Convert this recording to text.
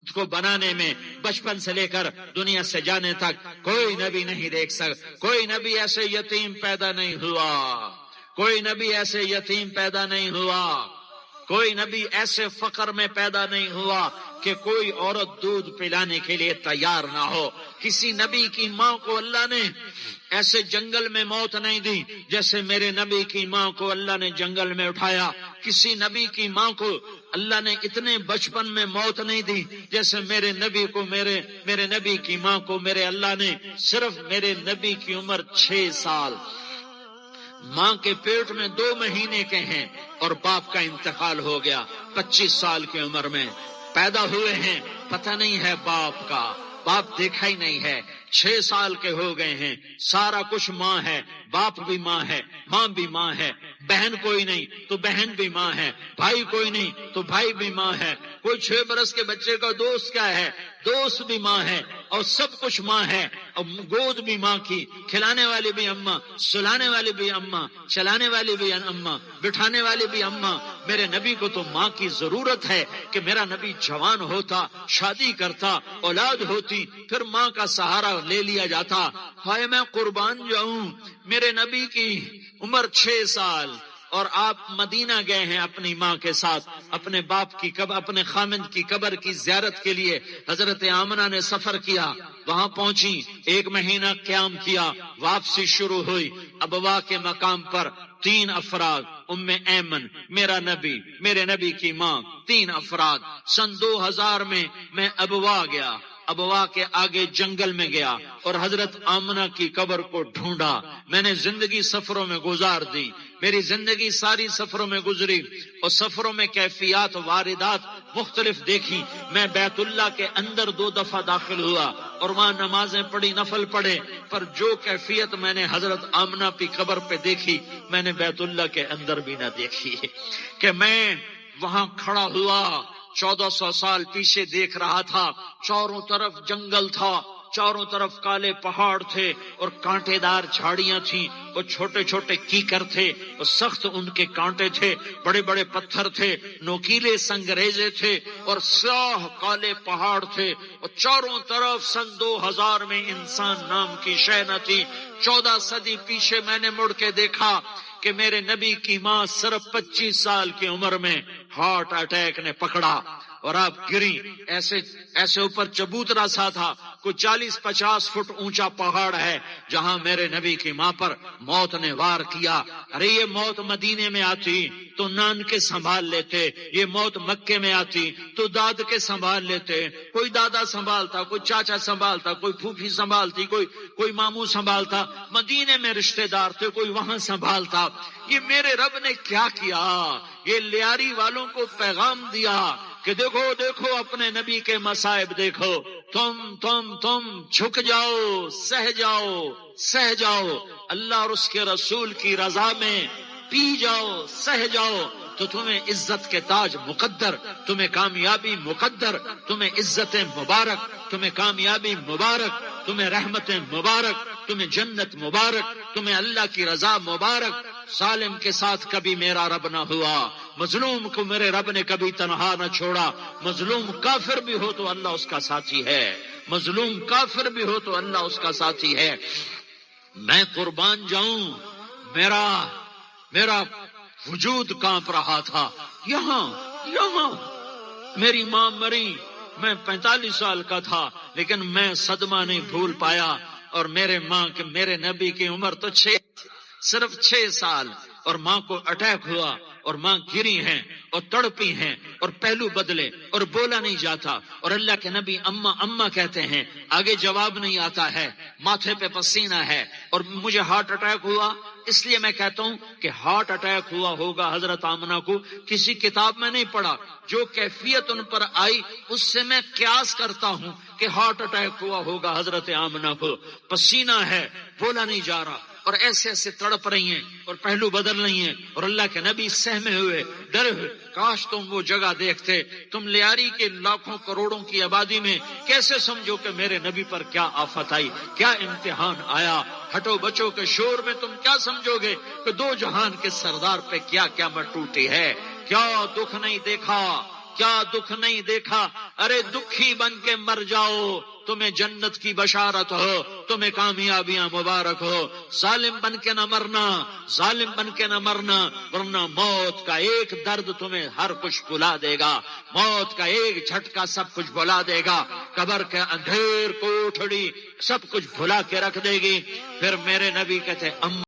کو بنانے میں بچپن سے لے کر دنیا سے جانے تک کوئی نبی نہیں دیکھ سکتا. کوئی نبی ایسے یتیم پیدا نہیں ہوا، کوئی نبی ایسے یتیم پیدا نہیں ہوا، کوئی نبی ایسے فقر میں پیدا نہیں ہوا کہ کوئی عورت دودھ پلانے کے لیے تیار نہ ہو. کسی نبی کی ماں کو اللہ نے ایسے جنگل میں موت نہیں دی جیسے میرے نبی کی ماں کو اللہ نے جنگل میں اٹھایا. کسی نبی کی ماں کو اللہ نے اتنے بچپن میں موت نہیں دی جیسے میرے نبی کو میرے نبی کی ماں کو میرے اللہ نے صرف میرے نبی کی عمر 6 سال، ماں کے پیٹ میں 2 مہینے کے ہیں اور باپ کا انتقال ہو گیا. 25 سال کی عمر میں پیدا ہوئے ہیں، پتہ نہیں ہے باپ کا، باپ دیکھا ہی نہیں ہے. 6 سال کے ہو گئے ہیں، سارا کچھ ماں ہے، باپ بھی ماں ہے، ماں بھی ماں ہے، بہن کوئی نہیں تو بہن بھی ماں ہے، بھائی کوئی نہیں تو بھائی بھی ماں ہے. کوئی 6 برس کے بچے کا دوست کیا ہے، دوست بھی ماں ہے، اور سب کچھ ماں ہے. اور گود بھی ماں کی، کھلانے والی بھی اماں، سلانے والی بھی اماں، چلانے والی بھی اماں، بٹھانے والی بھی اماں. میرے نبی کو تو ماں کی ضرورت ہے کہ میرا نبی جوان ہوتا، شادی کرتا، اولاد ہوتی، پھر ماں کا سہارا لے لیا جاتا. ہائے میں قربان جاؤں، میرے نبی کی عمر 6 سال اور آپ مدینہ گئے ہیں اپنی ماں کے ساتھ، اپنے باپ کی اپنے خامند کی قبر کی زیارت کے لیے. حضرت آمنہ نے سفر کیا، وہاں پہنچی، 1 مہینہ قیام کیا، واپسی شروع ہوئی. ابوا کے مقام پر 3 افراد، ام ایمن، میرا نبی، میرے نبی کی ماں، 3 افراد. سن 2000 میں ابوا گیا، ابوا کے آگے جنگل میں گیا اور حضرت آمنہ کی قبر کو ڈھونڈا. میں نے زندگی سفروں میں گزار دی، میری زندگی ساری سفروں میں گزری اور سفروں میں کیفیات واردات مختلف دیکھی. میں بیت اللہ کے اندر 2 دفعہ داخل ہوا اور وہاں نمازیں پڑھی، نفل پڑھے، پر جو کیفیت میں نے حضرت آمنہ کی قبر پہ دیکھی میں نے بیت اللہ کے اندر بھی نہ دیکھی. کہ میں وہاں کھڑا ہوا 1400 سال پیچھے دیکھ رہا تھا، چاروں طرف جنگل تھا، چاروں طرف کالے پہاڑ تھے اور کانٹے دار جھاڑیاں تھیں اور چھوٹے چھوٹے کیکر تھے اور سخت ان کے کانٹے تھے، بڑے بڑے پتھر تھے، نوکیلے سنگریزے تھے اور سیاہ کالے پہاڑ تھے اور چاروں طرف. سن 2000 میں انسان نام کی شے نہ تھی. 14 صدی پیچھے میں نے مڑ کے دیکھا کہ میرے نبی کی ماں صرف 25 سال کی عمر میں ہارٹ اٹیک نے پکڑا اور آپ گری. ایسے اوپر چبوترا سا تھا، کوئی 40-50 فٹ اونچا پہاڑ ہے جہاں میرے نبی کی ماں پر موت نے وار کیا. ارے یہ موت مدینے میں آتی تو نان کے سنبھال لیتے، یہ موت مکے میں آتی تو داد کے سنبھال لیتے. کوئی دادا سنبھالتا، کوئی چاچا سنبھالتا، کوئی پھوپھی سنبھالتی، کوئی ماموں سنبھالتا. مدینے میں رشتہ دار تھے، کوئی وہاں سنبھالتا. یہ میرے رب نے کیا کیا؟ یہ لیاری والوں کو پیغام دیا کہ دیکھو دیکھو اپنے نبی کے مصائب دیکھو، تم جھک جاؤ، سہ جاؤ اللہ اور اس کے رسول کی رضا میں، پی جاؤ، سہ جاؤ تو تمہیں عزت کے تاج مقدر، تمہیں کامیابی مقدر، تمہیں عزتیں مبارک، تمہیں کامیابی مبارک، تمہیں رحمتیں مبارک، تمہیں جنت مبارک، تمہیں اللہ کی رضا مبارک. ظالم کے ساتھ کبھی میرا رب نہ ہوا، مظلوم کو میرے رب نے کبھی تنہا نہ چھوڑا. مظلوم کافر بھی ہو تو اللہ اس کا ساتھی ہے، مظلوم کافر بھی ہو تو اللہ اس کا ساتھی ہے. میں قربان جاؤں، میرا وجود کانپ رہا تھا. یہاں میری ماں مری، میں 45 سال کا تھا لیکن میں صدمہ نہیں بھول پایا. اور میرے نبی کی عمر تو صرف 6 سال اور ماں کو اٹیک ہوا اور ماں گری ہیں اور تڑپی ہیں اور پہلو بدلے اور بولا نہیں جاتا اور اللہ کے نبی اماں اماں کہتے ہیں، آگے جواب نہیں آتا ہے، ماتھے پہ پسینہ ہے اور مجھے ہارٹ اٹیک ہوا. اس لیے میں کہتا ہوں کہ ہارٹ اٹیک ہوا ہوگا حضرت آمنہ کو، کسی کتاب میں نہیں پڑھا، جو کیفیت ان پر آئی اس سے میں قیاس کرتا ہوں کہ ہارٹ اٹیک ہوا ہوگا حضرت آمنہ کو. پسینہ ہے، بولا نہیں جا رہا اور ایسے تڑپ رہی ہیں اور پہلو بدل رہی ہیں اور اللہ کے نبی سہمے ہوئے، ڈرے ہوئے. کاش تم وہ جگہ دیکھتے. تم لیاری کے لاکھوں کروڑوں کی آبادی میں کیسے سمجھو کہ میرے نبی پر کیا آفت آئی، کیا امتحان آیا. ہٹو بچوں کے شور میں تم کیا سمجھو گے کہ 2 جہان کے سردار پہ کیا قیامت ٹوٹی ہے. کیا دکھ نہیں دیکھا، کیا دکھ نہیں دیکھا؟ ارے دکھی بن کے مر جاؤ، تمہیں جنت کی بشارت ہو، تمہیں کامیابیاں مبارک ہو۔ ظالم بن کے نہ مرنا، ظالم بن کے نہ مرنا، ورنہ موت کا ایک درد تمہیں ہر کچھ بھلا دے گا، موت کا ایک جھٹکا سب کچھ بھلا دے گا، قبر کے اندھیر کوٹھڑی سب کچھ بھلا کے رکھ دے گی۔ پھر میرے نبی کہتے